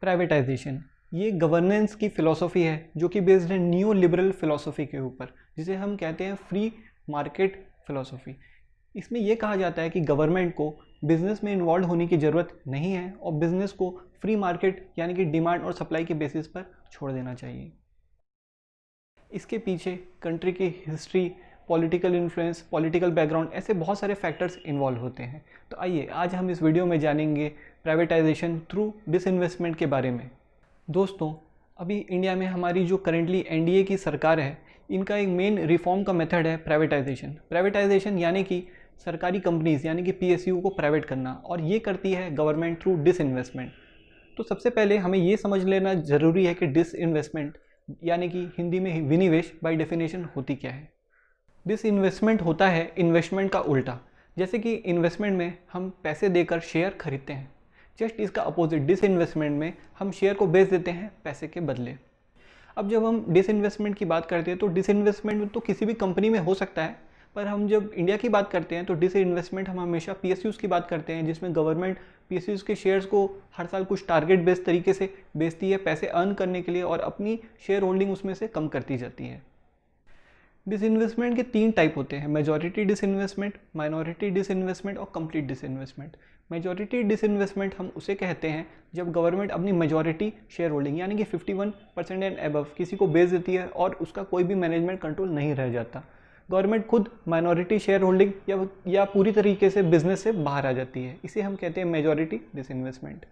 Privatisation ये governance की philosophy है जो कि बेस्ड है न्यू लिबरल फ़िलॉसफी के ऊपर, जिसे हम कहते हैं फ्री मार्केट फ़िलॉसफी। इसमें यह कहा जाता है कि गवर्नमेंट को बिजनेस में इन्वॉल्व होने की ज़रूरत नहीं है और बिजनेस को फ्री मार्केट यानी कि डिमांड और सप्लाई के बेसिस पर छोड़ देना चाहिए। इसके पीछे कंट्री की history, political influence, political background, ऐसे बहुत सारे फैक्टर्स इन्वॉल्व होते हैं। तो आइए आज हम इस वीडियो में जानेंगे प्राइवेटाइजेशन थ्रू डिसइन्वेस्टमेंट के बारे में। दोस्तों, अभी इंडिया में हमारी जो करेंटली एनडीए की सरकार है, इनका एक मेन रिफॉर्म का मेथड है प्राइवेटाइजेशन। प्राइवेटाइजेशन यानी कि सरकारी कंपनीज यानी कि पीएसयू को प्राइवेट करना, और ये करती है गवर्नमेंट थ्रू डिसइन्वेस्टमेंट। तो सबसे पहले हमें ये समझ लेना ज़रूरी है कि डिसइन्वेस्टमेंट यानी कि हिंदी में विनिवेश बाय डेफिनेशन होती क्या है। डिसइन्वेस्टमेंट होता है इन्वेस्टमेंट का उल्टा। जैसे कि इन्वेस्टमेंट में हम पैसे देकर शेयर खरीदते हैं, जस्ट इसका अपोजिट डिसइन्वेस्टमेंट में हम शेयर को बेच देते हैं पैसे के बदले। अब जब हम डिसइन्वेस्टमेंट की बात करते हैं तो डिसइन्वेस्टमेंट तो किसी भी कंपनी में हो सकता है, पर हम जब इंडिया की बात करते हैं तो डिसइन्वेस्टमेंट हम हमेशा पीएसयूज़ की बात करते हैं, जिसमें गवर्नमेंट पीएसयूज़ के शेयर्स को हर साल कुछ टारगेट बेस्ड तरीके से बेचती है पैसे अर्न करने के लिए, और अपनी शेयर होल्डिंग उसमें से कम करती जाती है। डिसइन्वेस्टमेंट के 3 टाइप होते हैं: मेजॉरिटी डिसइन्वेस्टमेंट, माइनॉरिटी डिसइन्वेस्टमेंट और कंप्लीट डिसइन्वेस्टमेंट। मेजॉरिटी डिसइन्वेस्टमेंट हम उसे कहते हैं जब गवर्नमेंट अपनी मेजॉरिटी शेयर होल्डिंग यानी कि 51% एंड अबव किसी को बेच देती है और उसका कोई भी मैनेजमेंट कंट्रोल नहीं रह जाता। गवर्नमेंट खुद माइनॉरिटी शेयर होल्डिंग या पूरी तरीके से बिजनेस से बाहर आ जाती है, इसे हम कहते हैं मेजॉरिटी डिसइन्वेस्टमेंट।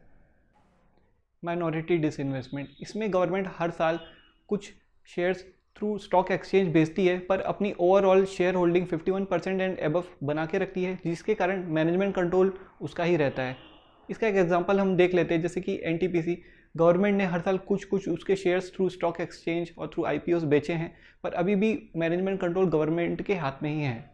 माइनॉरिटी डिसइन्वेस्टमेंट, इसमें गवर्नमेंट हर साल कुछ शेयर्स थ्रू स्टॉक एक्सचेंज बेचती है, पर अपनी overall share holding 51% and above बना के रखती है, जिसके कारण मैनेजमेंट कंट्रोल उसका ही रहता है। इसका एक एग्जांपल हम देख लेते हैं, जैसे कि एनटीपीसी। गवर्नमेंट ने हर साल कुछ उसके शेयर्स थ्रू स्टॉक एक्सचेंज और थ्रू आईपीओस बेचे हैं, पर अभी भी मैनेजमेंट कंट्रोल गवर्नमेंट के हाथ में ही है।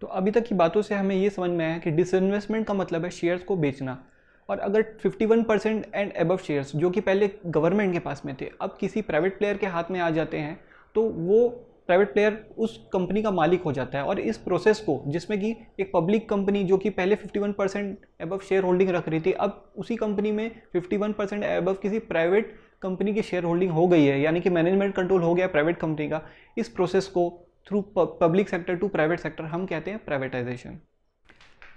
तो अभी तक की बातों से हमें ये समझ में आया कि डिसइन्वेस्टमेंट का मतलब है शेयर्स को बेचना, और अगर 51% एंड अबव शेयर्स जो कि पहले गवर्नमेंट के पास में थे अब किसी प्राइवेट प्लेयर के हाथ में आ जाते हैं, तो वो प्राइवेट प्लेयर उस कंपनी का मालिक हो जाता है। और इस प्रोसेस को, जिसमें कि एक पब्लिक कंपनी जो कि पहले 51% अबव शेयर होल्डिंग रख रही थी, अब उसी कंपनी में 51% अबव किसी प्राइवेट कंपनी की शेयर होल्डिंग हो गई है, यानी कि मैनेजमेंट कंट्रोल हो गया प्राइवेट कंपनी का। इस प्रोसेस को through public sector to private sector हम कहते हैं प्राइवेटाइजेशन।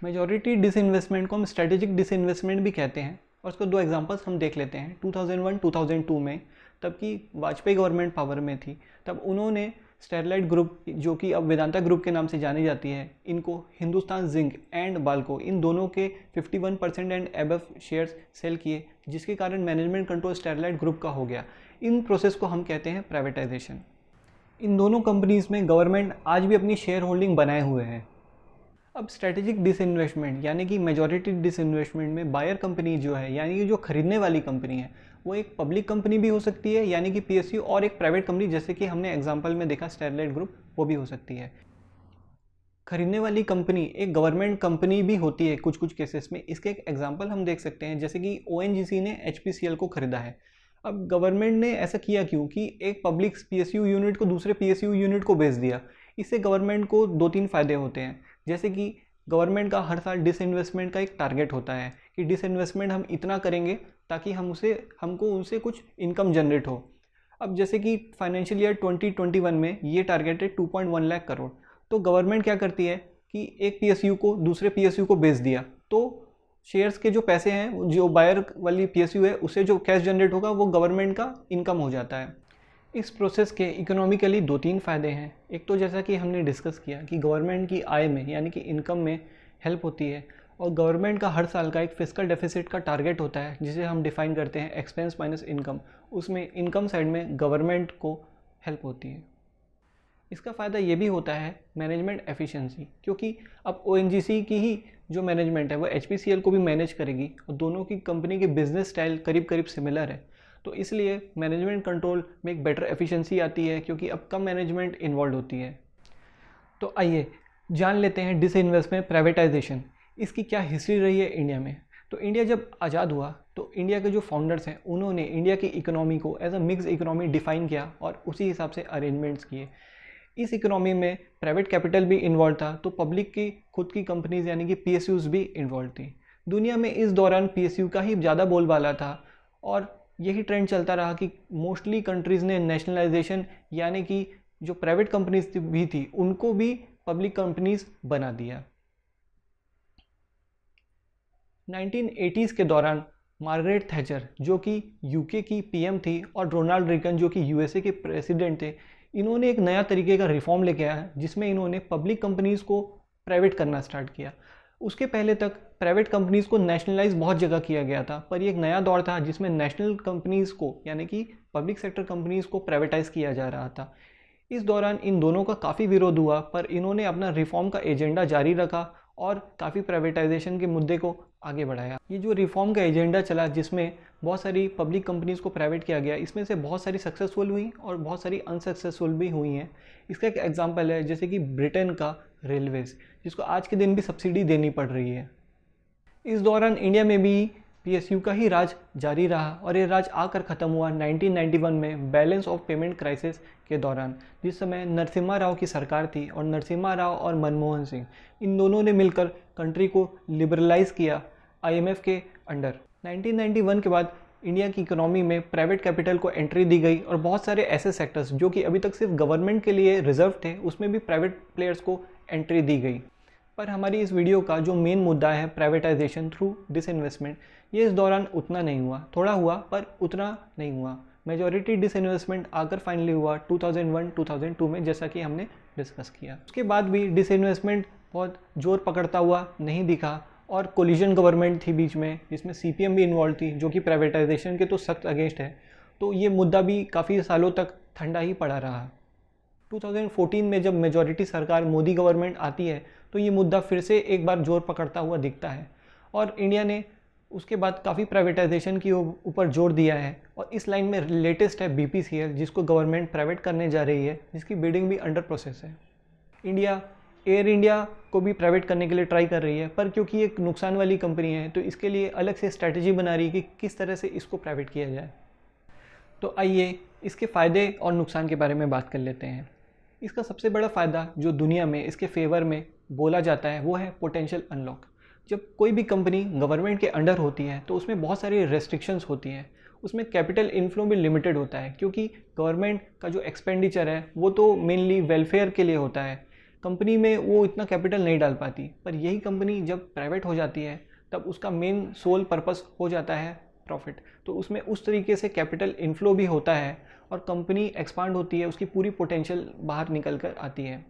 मेजॉरिटी डिसइन्वेस्टमेंट को हम स्ट्रेटेजिक डिसइन्वेस्टमेंट भी कहते हैं, और उसको 2 एग्जांपल्स हम देख लेते हैं। 2001-2002 में, तब की वाजपेयी गवर्नमेंट पावर में थी, तब उन्होंने स्टेरलाइट ग्रुप, जो कि अब वेदांता ग्रुप के नाम से जानी जाती है, इनको हिंदुस्तान जिंक एंड बाल्को, इन दोनों के 51% एंड अबव शेयर्स सेल किए, जिसके कारण मैनेजमेंट कंट्रोल स्टेरलाइट ग्रुप का हो गया। इन प्रोसेस को हम कहते हैं प्राइवेटाइजेशन। इन दोनों कंपनीज में गवर्नमेंट आज भी अपनी शेयर होल्डिंग बनाए हुए हैं। अब स्ट्रेटेजिक डिसइन्वेस्टमेंट यानी कि मेजॉरिटी डिसइन्वेस्टमेंट में बायर कंपनी जो है, यानी कि जो खरीदने वाली कंपनी है, वो एक पब्लिक कंपनी भी हो सकती है यानी कि पीएसयू, और एक प्राइवेट कंपनी जैसे कि हमने एग्जांपल में देखा स्टेरलाइट ग्रुप, वो भी हो सकती है। खरीदने वाली कंपनी एक गवर्नमेंट कंपनी भी होती है कुछ केसेस में। इसके एक एग्जांपल हम देख सकते हैं, जैसे कि ओएनजीसी ने एचपीसीएल को खरीदा है। अब गवर्नमेंट ने ऐसा किया क्यों कि एक पब्लिक पीएसयू यूनिट को दूसरे पीएसयू यूनिट को बेच दिया। इससे गवर्नमेंट को 2-3 फायदे होते हैं, जैसे कि गवर्नमेंट का हर साल डिसइन्वेस्टमेंट का एक टारगेट होता है कि डिसइन्वेस्टमेंट हम इतना करेंगे ताकि हमको उनसे कुछ इनकम जनरेट हो। अब जैसे कि फाइनेंशियल ईयर 2021 में ये टारगेट है 2.1 लाख करोड़। तो गवर्नमेंट क्या करती है कि एक पीएसयू को दूसरे पीएसयू को बेच दिया, तो शेयर्स के जो पैसे हैं, जो बायर वाली पीएसयू है, उससे जो कैश जनरेट होगा वो गवर्नमेंट का इनकम हो जाता है। इस प्रोसेस के इकोनॉमिकली 2-3 फ़ायदे हैं। एक तो जैसा कि हमने डिस्कस किया कि गवर्नमेंट की आय में यानी कि इनकम में हेल्प होती है, और गवर्नमेंट का हर साल का एक फिस्कल डेफिसिट का टारगेट होता है, जिसे हम डिफाइन करते हैं एक्सपेंस माइनस इनकम। उसमें इनकम साइड में गवर्नमेंट को हेल्प होती है। इसका फ़ायदा ये भी होता है मैनेजमेंट एफिशिएंसी, क्योंकि अब ओएनजीसी की ही जो मैनेजमेंट है वो एचपीसीएल को भी मैनेज करेगी, और दोनों की कंपनी के बिजनेस स्टाइल करीब करीब सिमिलर है। तो इसलिए मैनेजमेंट कंट्रोल में एक बेटर एफिशिएंसी आती है, क्योंकि अब कम मैनेजमेंट इन्वॉल्व होती है। तो आइए जान लेते हैं डिसइन्वेस्टमेंट प्राइवेटाइजेशन, इसकी क्या हिस्ट्री रही है इंडिया में। तो इंडिया जब आज़ाद हुआ तो इंडिया के जो फाउंडर्स हैं उन्होंने इंडिया की इकोनॉमी को as a mix economy define किया और उसी हिसाब से अरेंजमेंट्स किए। इस इकोनॉमी में प्राइवेट कैपिटल भी इन्वॉल्व था, तो पब्लिक की खुद की कंपनीज यानी कि पीएसयूज भी इन्वॉल्व थी। दुनिया में इस दौरान पीएसयू का ही ज़्यादा बोलबाला था, और यही ट्रेंड चलता रहा कि मोस्टली कंट्रीज़ ने नेशनलाइजेशन यानी कि जो प्राइवेट कंपनीज भी थी उनको भी पब्लिक कंपनीज बना दिया। 1980s के दौरान मार्गरेट थैचर जो कि यूके की पीएम थी और रोनाल्ड रीगन जो कि यूएसए के प्रेसिडेंट थे, इन्होंने एक नया तरीके का रिफॉर्म लेके आया जिसमें इन्होंने पब्लिक कंपनीज़ को प्राइवेट करना स्टार्ट किया। उसके पहले तक प्राइवेट कंपनीज़ को नेशनलाइज बहुत जगह किया गया था, पर ये एक नया दौर था जिसमें नेशनल कंपनीज़ को यानी कि पब्लिक सेक्टर कंपनीज़ को प्राइवेटाइज किया जा रहा था। इस दौरान इन दोनों का काफ़ी विरोध हुआ, पर इन्होंने अपना रिफॉर्म का एजेंडा जारी रखा और काफ़ी प्राइवेटाइजेशन के मुद्दे को आगे बढ़ाया। ये जो रिफॉर्म का एजेंडा चला जिसमें बहुत सारी पब्लिक कंपनीज़ को प्राइवेट किया गया, इसमें से बहुत सारी सक्सेसफुल हुई और बहुत सारी अनसक्सेसफुल भी हुई हैं। इसका एक एग्जांपल है जैसे कि ब्रिटेन का रेलवेज़, जिसको आज के दिन भी सब्सिडी देनी पड़ रही है। इस दौरान इंडिया में भी पीएसयू का ही राज जारी रहा और ये राज आकर ख़त्म हुआ 1991 में बैलेंस ऑफ पेमेंट क्राइसिस के दौरान, जिस समय नरसिम्हा राव की सरकार थी और नरसिम्हा राव और मनमोहन सिंह इन दोनों ने मिलकर कंट्री को लिबरलाइज किया आईएमएफ के अंडर। 1991 के बाद इंडिया की इकोनॉमी में प्राइवेट कैपिटल को एंट्री दी गई और बहुत सारे ऐसे सेक्टर्स जो कि अभी तक सिर्फ गवर्नमेंट के लिए रिजर्व थे उसमें भी प्राइवेट प्लेयर्स को एंट्री दी गई। पर हमारी इस वीडियो का जो मेन मुद्दा है प्राइवेटाइजेशन थ्रू डिसइन्वेस्टमेंट, ये इस दौरान उतना नहीं हुआ, थोड़ा हुआ पर उतना नहीं हुआ। मेजॉरिटी डिसइन्वेस्टमेंट आकर फाइनली हुआ 2001-2002 में, जैसा कि हमने डिस्कस किया। उसके बाद भी डिसइन्वेस्टमेंट बहुत जोर पकड़ता हुआ नहीं दिखा और कोलिजन गवर्नमेंट थी बीच में जिसमें सीपीएम भी इन्वॉल्व थी जो कि प्राइवेटाइजेशन के तो सख्त अगेंस्ट है, तो ये मुद्दा भी काफ़ी सालों तक ठंडा ही पड़ा रहा। 2014 में जब मेजॉरिटी सरकार मोदी गवर्नमेंट आती है तो ये मुद्दा फिर से एक बार जोर पकड़ता हुआ दिखता है और इंडिया ने उसके बाद काफ़ी प्राइवेटाइजेशन की ऊपर जोर दिया है। और इस लाइन में लेटेस्ट है बीपीसीएल जिसको गवर्नमेंट प्राइवेट करने जा रही है, जिसकी बिडिंग भी अंडर प्रोसेस है। इंडिया एयर इंडिया को भी प्राइवेट करने के लिए ट्राई कर रही है, पर क्योंकि एक नुकसान वाली कंपनी है तो इसके लिए अलग से स्ट्रैटेजी बना रही है कि किस तरह से इसको प्राइवेट किया जाए। तो आइए इसके फ़ायदे और नुकसान के बारे में बात कर लेते हैं। इसका सबसे बड़ा फ़ायदा जो दुनिया में इसके फेवर में बोला जाता है वो है पोटेंशियल अनलॉक। जब कोई भी कंपनी गवर्नमेंट के अंडर होती है तो उसमें बहुत सारी रेस्ट्रिक्शंस होती हैं, उसमें कैपिटल इनफ्लो भी लिमिटेड होता है क्योंकि गवर्नमेंट का जो एक्सपेंडिचर है वो तो मेनली वेलफेयर के लिए होता है, कंपनी में वो इतना कैपिटल नहीं डाल पाती। पर यही कंपनी जब प्राइवेट हो जाती है तब उसका मेन सोल पर्पस हो जाता है प्रॉफिट, तो उसमें उस तरीके से कैपिटल इनफ्लो भी होता है और कंपनी एक्सपांड होती है, उसकी पूरी पोटेंशियल बाहर निकल कर आती है।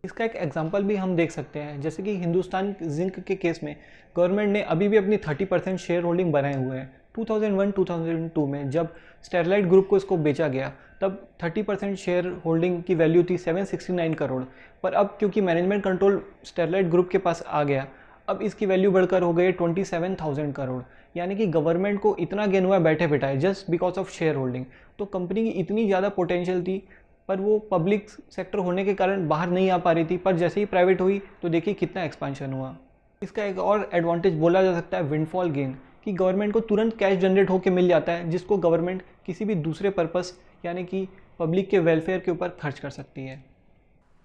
इसका एक एग्जांपल भी हम देख सकते हैं जैसे कि हिंदुस्तान जिंक के केस में गवर्नमेंट ने अभी भी अपनी 30% शेयर होल्डिंग बनाए हुए हैं। 2001-2002 में जब स्टेरलाइट ग्रुप को इसको बेचा गया तब 30% शेयर होल्डिंग की वैल्यू थी 769 करोड़, पर अब क्योंकि मैनेजमेंट कंट्रोल स्टेरलाइट ग्रुप के पास आ गया अब इसकी वैल्यू बढ़कर हो गई 27,000 करोड़। यानी कि गवर्नमेंट को इतना गेन हुआ बैठे बैठाए just because of share holding. तो कंपनी की इतनी ज़्यादा पोटेंशियल थी पर वो पब्लिक सेक्टर होने के कारण बाहर नहीं आ पा रही थी, पर जैसे ही प्राइवेट हुई तो देखिए कितना एक्सपांशन हुआ। इसका एक और एडवांटेज बोला जा सकता है विंडफॉल गेन, कि गवर्नमेंट को तुरंत कैश जनरेट होकर मिल जाता है जिसको गवर्नमेंट किसी भी दूसरे पर्पस यानी कि पब्लिक के वेलफेयर के ऊपर खर्च कर सकती है।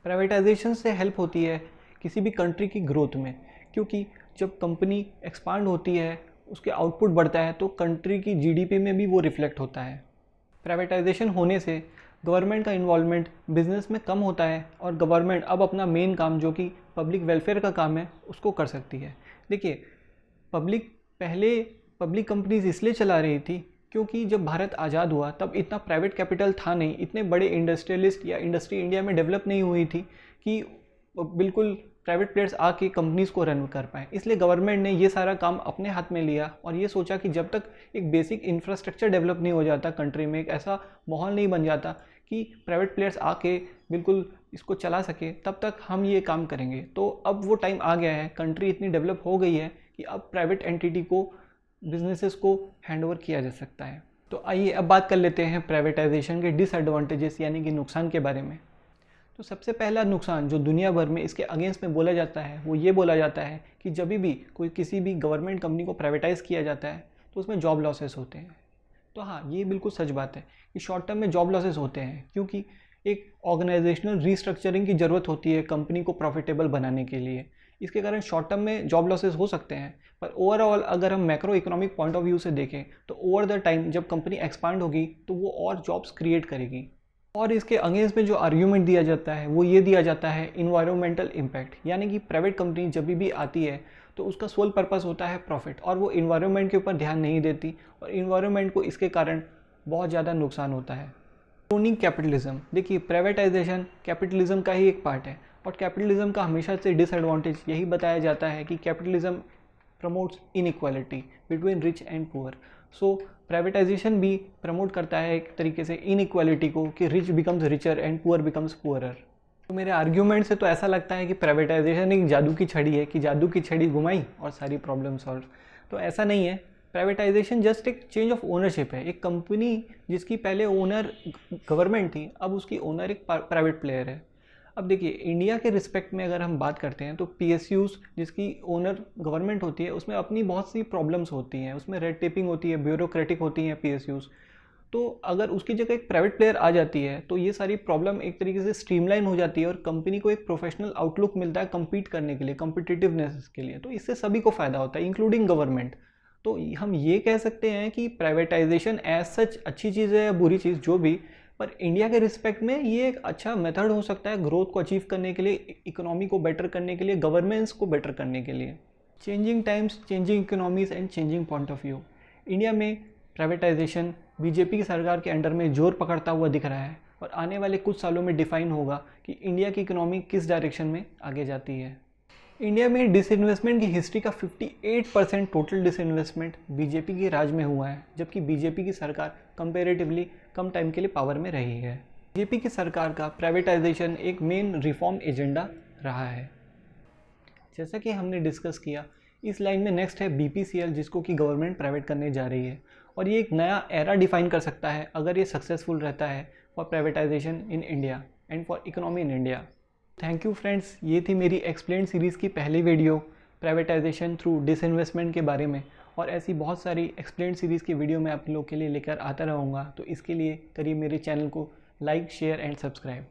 प्राइवेटाइजेशन से हेल्प होती है किसी भी कंट्री की ग्रोथ में, क्योंकि जब कंपनी एक्सपांड होती है उसके आउटपुट बढ़ता है तो कंट्री की जीडीपी में भी वो रिफ्लेक्ट होता है। प्राइवेटाइजेशन होने से गवर्नमेंट का इन्वॉल्वमेंट बिजनेस में कम होता है और गवर्नमेंट अब अपना मेन काम जो कि पब्लिक वेलफेयर का काम है उसको कर सकती है। देखिए पहले पब्लिक कंपनीज इसलिए चला रही थी क्योंकि जब भारत आज़ाद हुआ तब इतना प्राइवेट कैपिटल था नहीं, इतने बड़े इंडस्ट्रियलिस्ट या इंडस्ट्री इंडिया में डेवलप नहीं हुई थी कि बिल्कुल प्राइवेट प्लेयर्स आके कंपनीज़ को रन कर पाए। इसलिए गवर्नमेंट ने ये सारा काम अपने हाथ में लिया और ये सोचा कि जब तक एक बेसिक इंफ्रास्ट्रक्चर डेवलप नहीं हो जाता कंट्री में, एक ऐसा माहौल नहीं बन जाता कि प्राइवेट प्लेयर्स आके बिल्कुल इसको चला सके, तब तक हम ये काम करेंगे। तो अब वो टाइम आ गया है, कंट्री इतनी डेवलप हो गई है कि अब प्राइवेट एंटिटी को बिजनेसेस को हैंडओवर किया जा सकता है। तो आइए अब बात कर लेते हैं प्राइवेटाइजेशन के डिसएडवांटेजेस यानी कि नुकसान के बारे में। तो सबसे पहला नुकसान जो दुनिया भर में इसके अगेंस्ट में बोला जाता है वो ये बोला जाता है कि जब भी किसी भी गवर्नमेंट कंपनी को प्राइवेटाइज़ किया जाता है तो उसमें जॉब लॉसेस होते हैं। तो हाँ, ये बिल्कुल सच बात है कि शॉर्ट टर्म में जॉब लॉसेस होते हैं क्योंकि एक ऑर्गेनाइजेशनल रीस्ट्रक्चरिंग की ज़रूरत होती है कंपनी को प्रॉफिटेबल बनाने के लिए। इसके कारण शॉर्ट टर्म में जॉब लॉसेस हो सकते हैं, पर ओवरऑल अगर हम macro economic point of view से देखें तो ओवर द टाइम जब कंपनी एक्सपांड होगी तो वो और जॉब्स क्रिएट करेगी। और इसके अगेंस्ट में जो आर्ग्यूमेंट दिया जाता है वो ये दिया जाता है इन्वायरमेंटल इम्पैक्ट, यानी कि प्राइवेट कंपनी जब भी आती है तो उसका सोल पर्पस होता है प्रॉफिट, और वो इन्वायरमेंट के ऊपर ध्यान नहीं देती और इन्वायरमेंट को इसके कारण बहुत ज़्यादा नुकसान होता है। क्रोनिंग कैपिटलिज्म, देखिए प्राइवेटाइजेशन कैपिटलिज्म का ही एक पार्ट है, और कैपिटलिज्म का हमेशा से डिसएडवांटेज यही बताया जाता है कि capitalism promotes inequality between rich and poor. So privatization भी प्रमोट करता है एक तरीके से इनइक्वालिटी को, कि rich becomes richer and poor becomes poorer. तो मेरे आर्ग्यूमेंट से तो ऐसा लगता है कि प्राइवेटाइजेशन एक जादू की छड़ी है, कि जादू की छड़ी घुमाई और सारी प्रॉब्लम सॉल्व। तो ऐसा नहीं है, प्राइवेटाइजेशन जस्ट एक चेंज ऑफ ओनरशिप है। एक कंपनी जिसकी पहले ओनर गवर्नमेंट थी, अब उसकी ओनर एक प्राइवेट प्लेयर है। अब देखिए इंडिया के रिस्पेक्ट में अगर हम बात करते हैं तो PSUs जिसकी ओनर गवर्नमेंट होती है उसमें अपनी बहुत सी प्रॉब्लम्स होती हैं, उसमें रेड टेपिंग होती है, ब्यूरोक्रेटिक होती हैं PSUs। तो अगर उसकी जगह एक प्राइवेट प्लेयर आ जाती है तो ये सारी प्रॉब्लम एक तरीके से स्ट्रीमलाइन हो जाती है और कंपनी को एक प्रोफेशनल आउटलुक मिलता है कम्पीट करने के लिए, कम्पिटिटिवनेस के लिए। तो इससे सभी को फ़ायदा होता है इंक्लूडिंग गवर्नमेंट। तो हम ये कह सकते हैं कि प्राइवेटाइजेशन एज सच अच्छी चीज़ है या बुरी चीज़ जो भी, पर इंडिया के रिस्पेक्ट में ये एक अच्छा मेथड हो सकता है ग्रोथ को अचीव करने के लिए, इकोनॉमी को बेटर करने के लिए, गवर्नेंस को बेटर करने के लिए। Changing times, changing economies and changing point of view. India में प्राइवेटाइजेशन बीजेपी की सरकार के अंडर में जोर पकड़ता हुआ दिख रहा है, और आने वाले कुछ सालों में डिफाइन होगा कि इंडिया की इकोनॉमी किस डायरेक्शन में आगे जाती है। इंडिया में डिसइन्वेस्टमेंट की हिस्ट्री का 58% टोटल डिसइन्वेस्टमेंट बीजेपी के राज में हुआ है, जबकि बीजेपी की सरकार कंपैरेटिवली कम टाइम के लिए पावर में रही है। बीजेपी की सरकार का प्राइवेटाइजेशन एक मेन रिफॉर्म एजेंडा रहा है। जैसा कि हमने डिस्कस किया, इस लाइन में नेक्स्ट है BPCL, जिसको कि गवर्नमेंट प्राइवेट करने जा रही है, और ये एक नया एरा डिफाइन कर सकता है अगर ये सक्सेसफुल रहता है for privatisation in India and for economy in India. Thank you friends, ये थी मेरी एक्सप्लेन सीरीज़ की पहली वीडियो प्राइवेटाइजेशन थ्रू डिसइन्वेस्टमेंट के बारे में, और ऐसी बहुत सारी एक्सप्लेन सीरीज़ की वीडियो मैं आप लोगों के लिए लेकर आता रहूँगा। तो इसके लिए करिए मेरे चैनल को लाइक, शेयर एंड सब्सक्राइब।